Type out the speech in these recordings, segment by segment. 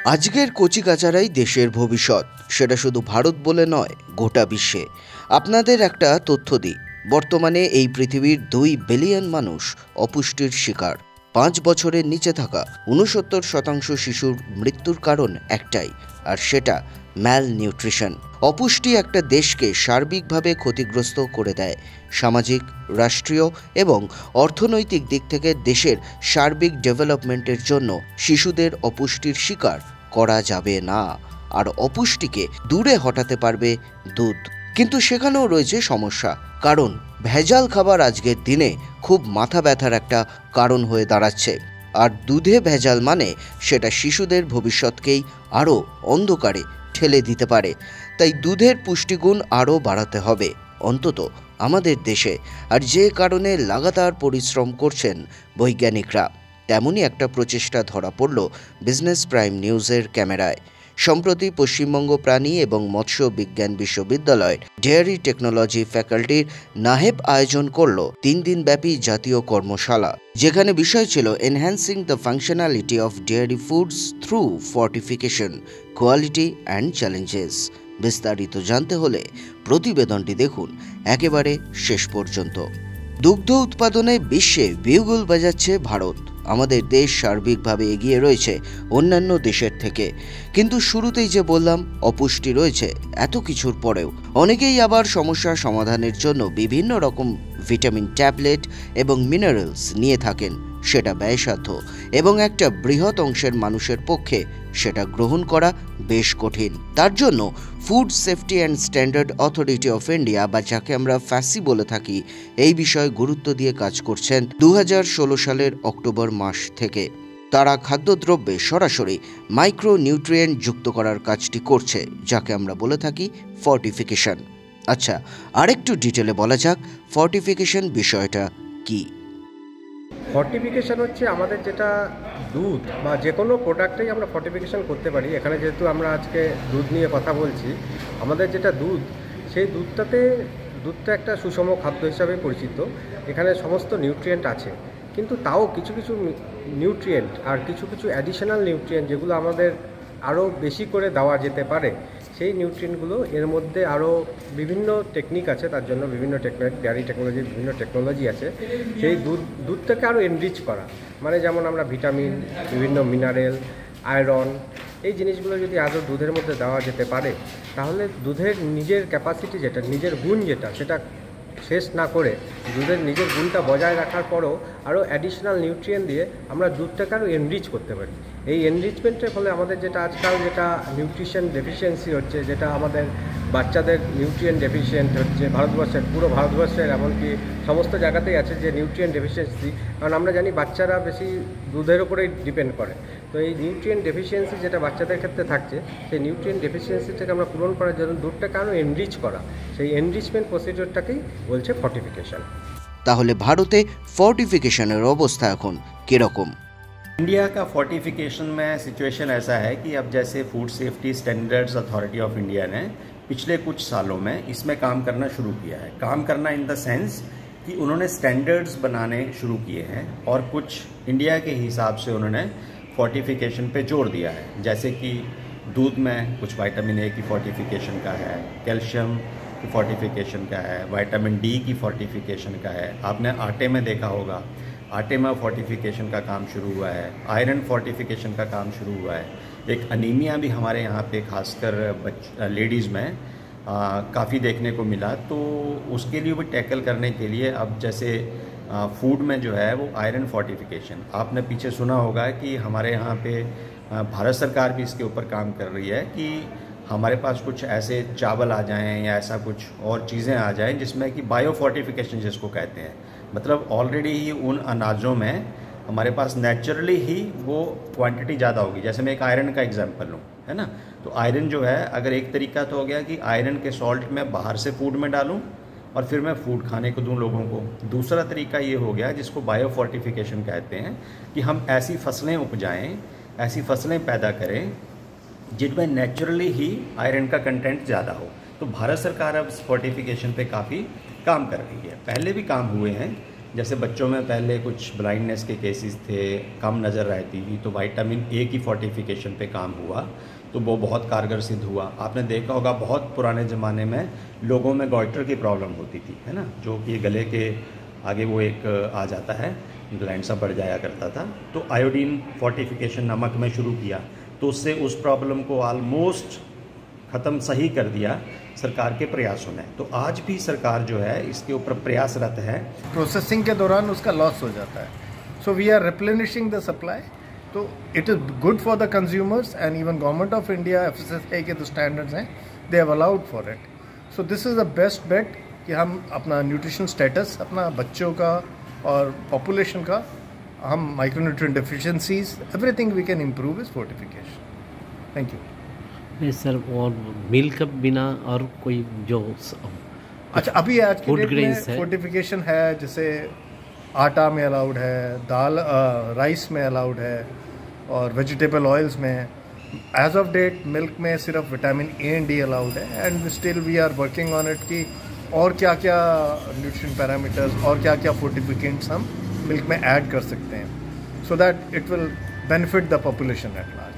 আজকের কচিকাঁচারাই দেশের ভবিষ্যৎ, সেটা শুধু ভারত বলে নয়, গোটা বিশ্বে। আপনাদের একটা তথ্য দিই, বর্তমানে এই পৃথিবীর 2 বিলিয়ন মানুষ অপুষ্টির শিকার। 5 বছরের নিচে থাকা 69% শিশুর মৃত্যুর কারণ একটাই, আর সেটা ম্যাল নিউট্রিশন। অপুষ্টি একটা দেশকে সার্বিকভাবে ক্ষতিগ্রস্ত করে দেয়। সামাজিক, রাষ্ট্রীয় এবং অর্থনৈতিক দিক থেকে দেশের সার্বিক ডেভেলপমেন্টের জন্য শিশুদের অপুষ্টির শিকার করা যাবে না। আর অপুষ্টিকে দূরে হটাতে পারবে দুধ। কিন্তু সেখানেও রয়েছে সমস্যা, কারণ ভেজাল খাবার আজকের দিনে খুব মাথা ব্যথার একটা কারণ হয়ে দাঁড়াচ্ছে। আর দুধে ভেজাল মানে সেটা শিশুদের ভবিষ্যৎকেই আরও অন্ধকারে ঠেলে দিতে পারে। তাই দুধের পুষ্টিগুণ আরও বাড়াতে হবে, অন্তত আমাদের দেশে। আর যে কারণে লাগাতার পরিশ্রম করছেন বৈজ্ঞানিকরা, তেমনই একটা প্রচেষ্টা ধরা পড়ল বিজনেস প্রাইম নিউজের ক্যামেরায়। সম্প্রতি পশ্চিমবঙ্গ প্রাণী এবং মৎস্য বিজ্ঞান বিশ্ববিদ্যালয় ডেয়ারি টেকনোলজি ফ্যাকাল্টির নাহেব আয়োজন করল 3 দিনব্যাপী জাতীয় কর্মশালা, যেখানে বিষয় ছিল enhancing the functionality of dairy foods through fortification, quality and challenges. বিস্তারিত জানতে হলে প্রতিবেদনটি দেখুন একেবারে শেষ পর্যন্ত। দুগ্ধ উৎপাদনে বিশ্বে বিউগল বাজাচ্ছে ভারত। আমাদের দেশ সার্বিকভাবে এগিয়ে রয়েছে অন্যান্য দেশের থেকে। কিন্তু শুরুতেই যে বললাম, অপুষ্টি রয়েছে এত কিছুর পরেও। অনেকেই আবার সমস্যা সমাধানের জন্য বিভিন্ন রকম ভিটামিন ট্যাবলেট এবং মিনারেলস নিয়ে থাকেন। সেটা ব্যয়সাধ্য এবং একটা বৃহৎ অংশের মানুষের পক্ষে সেটা গ্রহণ করা বেশ কঠিন। তার জন্য food safety and standard authority of India, বা যাকে আমরা ফ্যাসি বলে থাকি, এই বিষয়ে গুরুত্ব দিয়ে কাজ করছেন 2016 সালের অক্টোবর মাস থেকে। তারা খাদ্যদ্রব্যে সরাসরি মাইক্রো নিউট্রিয়েন্ট যুক্ত করার কাজটি করছে, যাকে আমরা বলে থাকি ফর্টিফিকেশন। আচ্ছা, আরেকটু ডিটেলে বলা যাক ফর্টিফিকেশন বিষয়টা কি। ফর্টিফিকেশান হচ্ছে আমাদের যেটা দুধ বা যে কোনো প্রোডাক্টেই আমরা ফর্টিফিকেশান করতে পারি। এখানে যেহেতু আমরা আজকে দুধ নিয়ে কথা বলছি, আমাদের যেটা দুধ, সেই দুধটা একটা সুষম খাদ্য হিসাবে পরিচিত। এখানে সমস্ত নিউট্রিয়েন্ট আছে, কিন্তু তাও কিছু কিছু নিউট্রিয়েন্ট আর কিছু কিছু অ্যাডিশনাল নিউট্রিয়েন্ট যেগুলো আমাদের আরও বেশি করে দেওয়া যেতে পারে, সেই নিউট্রিয়েন্টগুলো এর মধ্যে আরও বিভিন্ন টেকনিক আছে। তার জন্য বিভিন্ন ডেয়ারি টেকনোলজির বিভিন্ন টেকনোলজি আছে। সেই দুধটাকে আরও এনরিচ করা, মানে যেমন আমরা ভিটামিন, বিভিন্ন মিনারেল, আয়রন, এই জিনিসগুলো যদি আরও দুধের মধ্যে দেওয়া যেতে পারে, তাহলে দুধের নিজের ক্যাপাসিটি যেটা, নিজের গুণ যেটা, সেটা শেষ না করে দুধের নিজের গুণটা বজায় রাখার পরও আরও অ্যাডিশনাল নিউট্রিয়েন্ট দিয়ে আমরা দুধটাকে আরও এনরিচ করতে পারি। এই এনরিচমেন্টের ফলে আমাদের যেটা আজকাল যেটা নিউট্রিশন ডেফিসিয়েন্সি হচ্ছে, যেটা আমাদের বাচ্চাদের নিউট্রিয়েন্ট ডেফিসিয়েন্ট হচ্ছে ভারতবর্ষের, পুরো ভারতবর্ষের এমনকি সমস্ত জায়গাতেই আছে যে নিউট্রিয়েন্ট ডেফিসিয়েন্সি। কারণ আমরা জানি বাচ্চারা বেশি দুধের উপরেই ডিপেন্ড করে। তো এই নিউট্রিয়েন্ট ডেফিসিয়েন্সি যেটা বাচ্চাদের ক্ষেত্রে থাকছে, সেই নিউট্রিয়েন্ট ডেফিসিয়েন্সিটাকে আমরা পূরণ করার জন্য দুধটাকে আরও এনরিচ করা, সেই এনরিচমেন্ট প্রসিডিওরটাকেই বলছে ফর্টিফিকেশন। তাহলে ভারতে ফর্টিফিকেশনের অবস্থা এখন কিরকম? इंडिया का फोर्टिफिकेशन में सिचुएशन ऐसा है कि अब जैसे food safety standards authority of India ने पिछले कुछ सालों में इसमें काम करना शुरू किया है। काम करना इन द सेंस कि उन्होंने स्टैंडर्ड्स बनाने शुरू किए हैं और कुछ इंडिया के हिसाब से उन्होंने फोर्टिफिकेशन पे जोर दिया है। जैसे कि दूध में कुछ विटामिन ए की फोर्टिफिकेशन का है, कैल्शियम की फोर्टिफिकेशन का है, विटामिन डी की फोर्टिफिकेशन का है। आपने आटे में देखा होगा, आटे में फोर्टिफिकेशन का काम शुरू हुआ है, आयरन फोर्टिफिकेशन का काम शुरू हुआ है। एक अनीमिया भी हमारे यहाँ पे खासकर लेडीज़ में काफ़ी देखने को मिला, तो उसके लिए भी टैकल करने के लिए अब जैसे फूड में जो है वो आयरन फोर्टिफिकेशन, आपने पीछे सुना होगा कि हमारे यहाँ पे भारत सरकार भी इसके ऊपर काम कर रही है कि हमारे पास कुछ ऐसे चावल आ जाएं या ऐसा कुछ और चीज़ें आ जाएं जिसमें कि बायो फोर्टिफिकेशन जिसको कहते हैं, मतलब ऑलरेडी ही उन अनाजों में हमारे पास नेचुरली ही वो क्वांटिटी ज़्यादा होगी। जैसे मैं एक आयरन का एग्जांपल लूँ, है ना, तो आयरन जो है, अगर एक तरीका तो हो गया कि आयरन के सॉल्ट मैं बाहर से फूड में डालूँ और फिर मैं फूड खाने को दूँ लोगों को। दूसरा तरीका ये हो गया जिसको बायो फोर्टिफिकेशन कहते हैं कि हम ऐसी फसलें उपजाएँ, ऐसी फसलें पैदा करें जिनमें नेचुरली ही आयरन का कंटेंट ज़्यादा हो। तो भारत सरकार अब फोर्टिफिकेशन पे काफ़ी काम कर रही है। पहले भी काम हुए हैं, जैसे बच्चों में पहले कुछ ब्लाइंडनेस के केसेस थे, कम नज़र रहती थी, तो विटामिन ए की फोर्टिफिकेशन पे काम हुआ तो वो बहुत कारगर सिद्ध हुआ। आपने देखा होगा बहुत पुराने ज़माने में लोगों में गॉइटर की प्रॉब्लम होती थी, है ना, जो कि गले के आगे वो एक आ जाता है, ग्लैंड सा बढ़ जाया करता था। तो आयोडीन फोर्टिफिकेशन नमक में शुरू किया तो उससे उस प्रॉब्लम को ऑलमोस्ट ख़त्म सही कर दिया सरकार के प्रयासों ने। तो आज भी सरकार जो है इसके ऊपर प्रयासरत है। प्रोसेसिंग के दौरान उसका लॉस हो जाता है, so we are replenishing the supply. तो it is good for the consumers and even government of India FSSAI के जो स्टैंडर्ड्स हैं they have allowed for it. So this is the best bet कि हम अपना न्यूट्रिशन स्टेटस अपना बच्चों का और पॉपुलेशन का, हम micronutrient deficiencies everything we can improve is fortification. Thank you. नहीं सर, और मिल्क बिना और कोई जो अच्छा, अभी आज के फूड डेट ग्रेन्स में है, फोर्टिफिकेशन है, जैसे आटा में अलाउड है, दाल राइस में अलाउड है और वेजिटेबल ऑयल्स में। एज ऑफ डेट मिल्क में सिर्फ vitamin A and D allowed है and still we are working on it कि और क्या क्या न्यूट्रिशन पैरामीटर्स और क्या क्या फोर्टिफिकेंट्स हम मिल्क में ऐड कर सकते हैं so that it will benefit the population at large.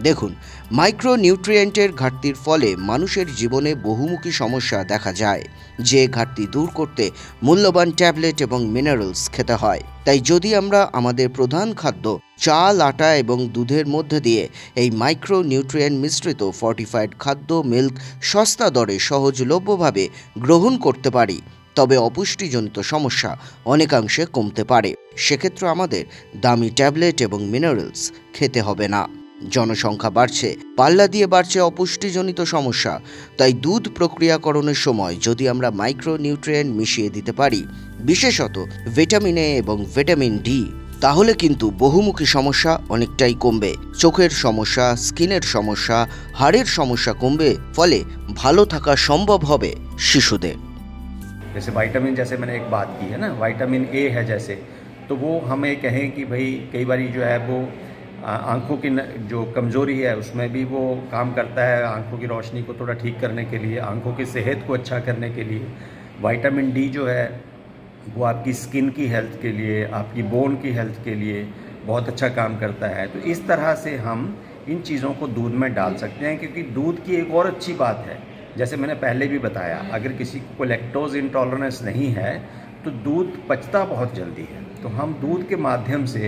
দেখুন, মাইক্রোনিউট্রিয়েন্টের ঘাটতির ফলে মানুষের জীবনে বহুমুখী সমস্যা দেখা যায়। যে ঘাটতি দূর করতে মূল্যবান ট্যাবলেট এবং মিনারেলস খেতে হয়। তাই যদি আমরা আমাদের প্রধান খাদ্য চাল, আটা এবং দুধের মধ্যে দিয়ে এই মাইক্রোনিউট্রিয়েন্ট মিশ্রিত ফর্টিফাইড খাদ্য মিল্ক সস্তা দরে সহজলভ্যভাবে গ্রহণ করতে পারি, তবে অপুষ্টিজনিত সমস্যা অনেকাংশে কমতে পারে। সেক্ষেত্রে আমাদের দামি ট্যাবলেট এবং মিনারেলস খেতে হবে না। জনসংখ্যা বাড়ছে, পাল্লা দিয়ে বাড়ছে অপুষ্টিজনিত সমস্যা। তাই দুধ প্রক্রিয়াকরণের সময় যদি আমরা মাইক্রোনিউট্রিয়েন্ট মিশিয়ে দিতে পারি, বিশেষত ভিটামিন এ এবং ভিটামিন ডি, তাহলে কিন্তু বহুমুখী সমস্যা অনেকটাই কমবে। চোখের সমস্যা, স্কিনের সমস্যা, হাড়ের সমস্যা কমবে, ফলে ভালো থাকা সম্ভব হবে শিশুদের। जैसे विटामिन, जैसे मैंने एक बात की है ना, विटामिन ए है जैसे, तो वो हमें कहें कि भाई कई बार जो है वो आँखों की जो कमज़ोरी है उसमें भी वो काम करता है, आँखों की रोशनी को थोड़ा ठीक करने के लिए, आँखों की सेहत को अच्छा करने के लिए। विटामिन डी जो है वो आपकी स्किन की हेल्थ के लिए, आपकी बोन की हेल्थ के लिए बहुत अच्छा काम करता है। तो इस तरह से हम इन चीज़ों को दूध में डाल सकते हैं, क्योंकि दूध की एक और अच्छी बात है, जैसे मैंने पहले भी बताया, अगर किसी को लैक्टोज इंटॉलरेंस नहीं है तो दूध पचता बहुत जल्दी है। तो हम दूध के माध्यम से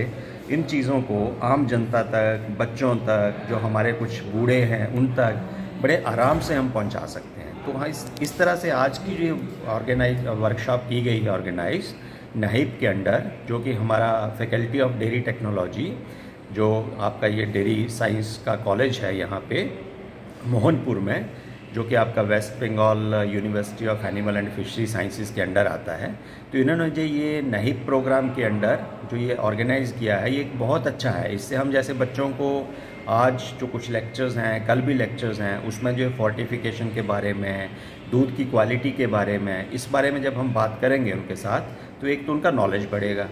इन चीज़ों को आम जनता तक, बच्चों तक, जो हमारे कुछ बूढ़े हैं उन तक बड़े आराम से हम पहुंचा सकते हैं। तो हाँ, इस तरह से आज की जो वर्कशॉप की गई है ऑर्गेनाइज नाहिब के अंडर, जो कि हमारा फैकल्टी ऑफ डेयरी टेक्नोलॉजी, जो आपका ये डेयरी साइंस का कॉलेज है यहाँ पे मोहनपुर में, जो कि आपका West Bengal university of animal and fishery sciences के अंडर आता है। तो इन्होंने जो ये नाहिब प्रोग्राम के अंडर जो ये ऑर्गेनाइज़ किया है, ये एक बहुत अच्छा है। इससे हम जैसे बच्चों को आज जो कुछ लेक्चर्स हैं, कल भी लेक्चर्स हैं, उसमें जो फोर्टिफिकेशन के बारे में, दूध की क्वालिटी के बारे में, इस बारे में जब हम बात करेंगे उनके साथ, तो एक तो उनका नॉलेज बढ़ेगा।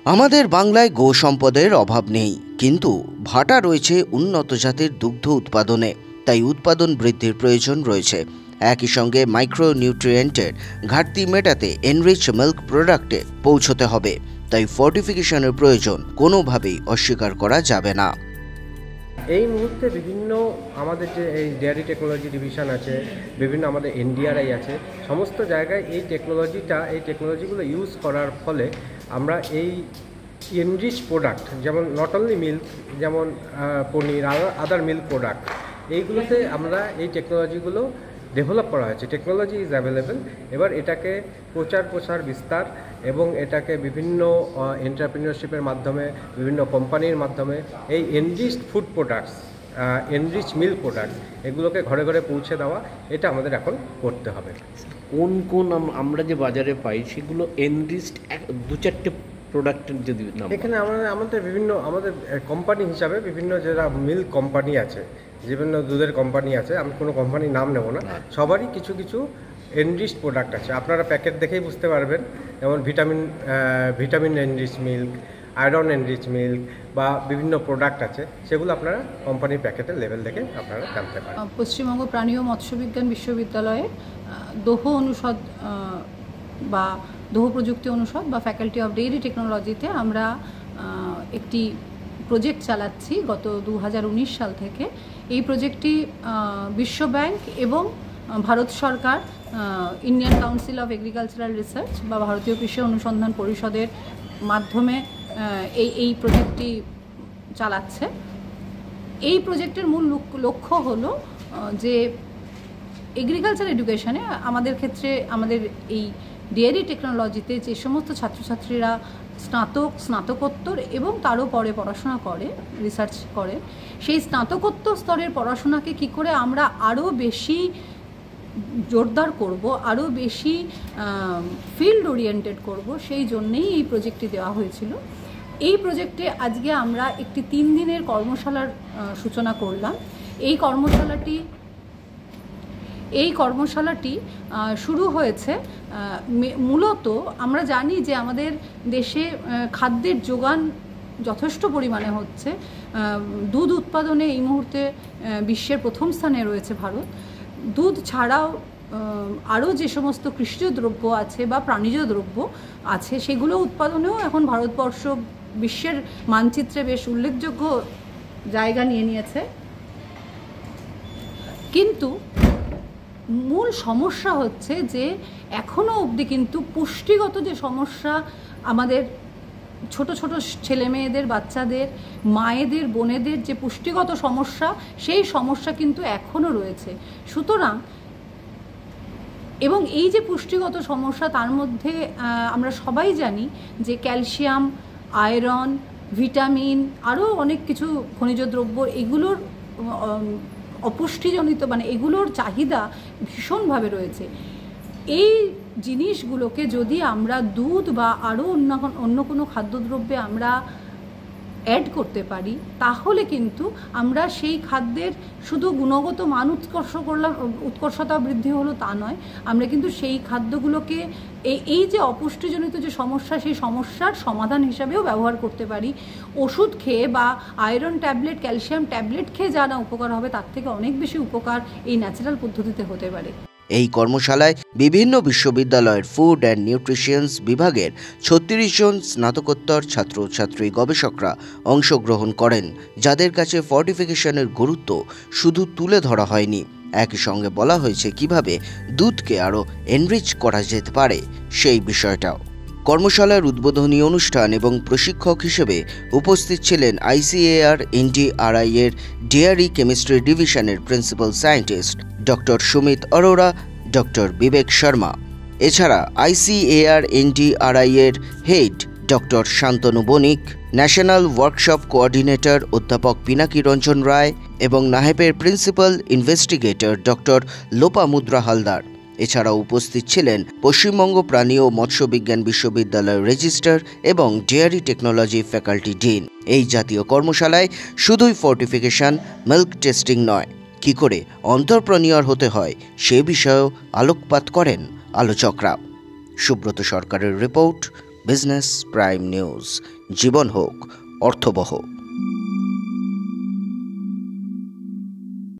আমাদের বাংলায় গো সম্পদের অভাব নেই, কিন্তু ভাটা রয়েছে উন্নত জাতের দুগ্ধ উৎপাদনে। তাই উৎপাদন বৃদ্ধির প্রয়োজন রয়েছে। একই সঙ্গে মাইক্রোনিউট্রিয়েন্টের ঘাটতি মেটাতে এনরিচ মিল্ক প্রোডাক্টে পৌঁছতে হবে। তাই ফর্টিফিকেশনের প্রয়োজন কোনোভাবেই অস্বীকার করা যাবে না। এই মুহূর্তে বিভিন্ন আমাদের যে এই ডেয়ারি টেকনোলজি ডিভিশন আছে, বিভিন্ন আমাদের NDRI আছে, সমস্ত জায়গায় এই টেকনোলজিগুলো ইউজ করার ফলে আমরা এই এনরিচ প্রোডাক্ট, যেমন নট অনলি মিল্ক, যেমন পনির, আদার মিল্ক প্রোডাক্ট, এইগুলোতে আমরা এই টেকনোলজিগুলো ডেভেলপ করা হয়েছে। Technology is available. এবার এটাকে প্রচার বিস্তার এবং এটাকে বিভিন্ন এন্টারপ্রেনিয়রশিপের মাধ্যমে, বিভিন্ন কোম্পানির মাধ্যমে এই enriched food products, enrich milk products, এগুলোকে ঘরে ঘরে পৌঁছে দেওয়া, এটা আমাদের এখন করতে হবে। কোন কোন আমরা যে বাজারে পাই সেগুলো এনরিচড দু চারটে প্রোডাক্টের যদি নাম। এখানে আমাদের বিভিন্ন কোম্পানি হিসাবে বিভিন্ন যারা মিল্ক কোম্পানি আছে, বিভিন্ন দুধের কোম্পানি আছে, আমি কোনো কোম্পানির নাম নেব না, সবারই কিছু কিছু এনরিচ প্রোডাক্ট আছে। আপনারা প্যাকেট দেখেই বুঝতে পারবেন, যেমন vitamin enrich milk, iron enrich milk বা বিভিন্ন প্রোডাক্ট আছে, সেগুলো আপনারা কোম্পানির প্যাকেটের লেভেল দেখে আপনারা জানতে পারেন। পশ্চিমবঙ্গ প্রাণী ও মৎস্য বিজ্ঞান বিশ্ববিদ্যালয়ে দোহ অনুষদ বা দৌহ প্রযুক্তি অনুষদ বা ফ্যাকাল্টি অফ ডেইরি টেকনোলজিতে আমরা একটি প্রজেক্ট চালাচ্ছি গত 2019 সাল থেকে। এই প্রজেক্টটি বিশ্ব ব্যাংক এবং ভারত সরকার, Indian council of agricultural research বা ভারতীয় কৃষি অনুসন্ধান পরিষদের মাধ্যমে এই প্রজেক্টটি চালাচ্ছে। এই প্রজেক্টের মূল লক্ষ্য হলো যে এগ্রিকালচার এডুকেশনে আমাদের ক্ষেত্রে আমাদের এই ডেয়ারি টেকনোলজিতে যে সমস্ত ছাত্রছাত্রীরা স্নাতকোত্তর এবং তারও পরে পড়াশোনা করে, রিসার্চ করে, সেই স্নাতকোত্তর স্তরের পড়াশোনাকে কি করে আমরা আরও বেশি জোরদার করব, আরও বেশি ফিল্ড ওরিয়েন্টেড করব, সেই জন্যেই এই প্রজেক্টটি দেওয়া হয়েছিল। এই প্রজেক্টে আজকে আমরা একটি 3 দিনের কর্মশালার সূচনা করলাম। এই কর্মশালাটি শুরু হয়েছে মূলত আমরা জানি যে আমাদের দেশে খাদ্যের যোগান যথেষ্ট পরিমাণে হচ্ছে। দুধ উৎপাদনে এই মুহূর্তে বিশ্বের প্রথম স্থানে রয়েছে ভারত। দুধ ছাড়াও আরও যে সমস্ত কৃষিজ দ্রব্য আছে বা প্রাণীজ দ্রব্য আছে সেগুলো উৎপাদনেও এখন ভারতবর্ষ বিশ্বের মানচিত্রে বেশ উল্লেখযোগ্য জায়গা নিয়ে নিয়েছে। কিন্তু মূল সমস্যা হচ্ছে যে এখনও অবধি কিন্তু পুষ্টিগত যে সমস্যা আমাদের ছোট ছোট ছেলে মেয়েদের, বাচ্চাদের, মায়েদের, বোনেদের যে পুষ্টিগত সমস্যা, সেই সমস্যা কিন্তু এখনও রয়েছে। সুতরাং এবং এই যে পুষ্টিগত সমস্যা তার মধ্যে আমরা সবাই জানি যে ক্যালসিয়াম, আয়রন, ভিটামিন, আরও অনেক কিছু খনিজ দ্রব্য, এগুলোর অপুষ্টিজনিত এগুলোর চাহিদা ভীষণভাবে রয়েছে। এই জিনিসগুলোকে যদি আমরা দুধ বা আরও অন্য কোনো খাদ্যদ্রব্যে আমরা অ্যাড করতে পারি তাহলে কিন্তু আমরা সেই খাদ্যের শুধু গুণগত মান উৎকর্ষতা বৃদ্ধি হলো তা নয়, আমরা কিন্তু সেই খাদ্যগুলোকে এই যে অপুষ্টিজনিত যে সমস্যা, সেই সমস্যার সমাধান হিসাবেও ব্যবহার করতে পারি। ওষুধ খেয়ে বা আয়রন ট্যাবলেট, ক্যালসিয়াম ট্যাবলেট খেয়ে যা না উপকার হবে তার থেকে অনেক বেশি উপকার এই ন্যাচারাল পদ্ধতিতে হতে পারে। এই কর্মশালায় বিভিন্ন বিশ্ববিদ্যালয়ের ফুড অ্যান্ড নিউট্রিশনস বিভাগের 36 জন স্নাতকোত্তর ছাত্রছাত্রী গবেষকরা অংশগ্রহণ করেন, যাদের কাছে ফর্টিফিকেশনের গুরুত্ব শুধু তুলে ধরা হয়নি, একই সঙ্গে বলা হয়েছে কিভাবে দুধকে আরও এনরিচ করা যেতে পারে সেই বিষয়টাও। কর্মশালার উদ্বোধনী অনুষ্ঠান এবং প্রশিক্ষক হিসেবে উপস্থিত ছিলেন ICAR NDRI এর ডেয়ারি কেমিস্ট্রি ডিভিশনের principal scientist doctor Sumit Arora, doctor Bibek Sharma. এছাড়া ICAR NDRI এর head doctor Shantanu Banik, national workshop coordinator অধ্যাপক পিনাকি রঞ্জন রায় এবং নাহেপের principal investigator doctor Lopamudra Haldar. এছাড়াও উপস্থিত ছিলেন পশ্চিমবঙ্গ প্রাণী ও মৎস্য বিজ্ঞান বিশ্ববিদ্যালয়ের রেজিস্ট্রার এবং ডেয়ারি টেকনোলজি ফ্যাকাল্টি ডিন। এই জাতীয় কর্মশালায় শুধুই ফর্টিফিকেশন, মিল্ক টেস্টিং নয়, কী করে এন্টারপ্রেনিউর হতে হয় সে বিষয়েও আলোকপাত করেন আলোচকরা। সুব্রত সরকারের রিপোর্ট, বিজনেস প্রাইম নিউজ। জীবন হোক অর্থবহ।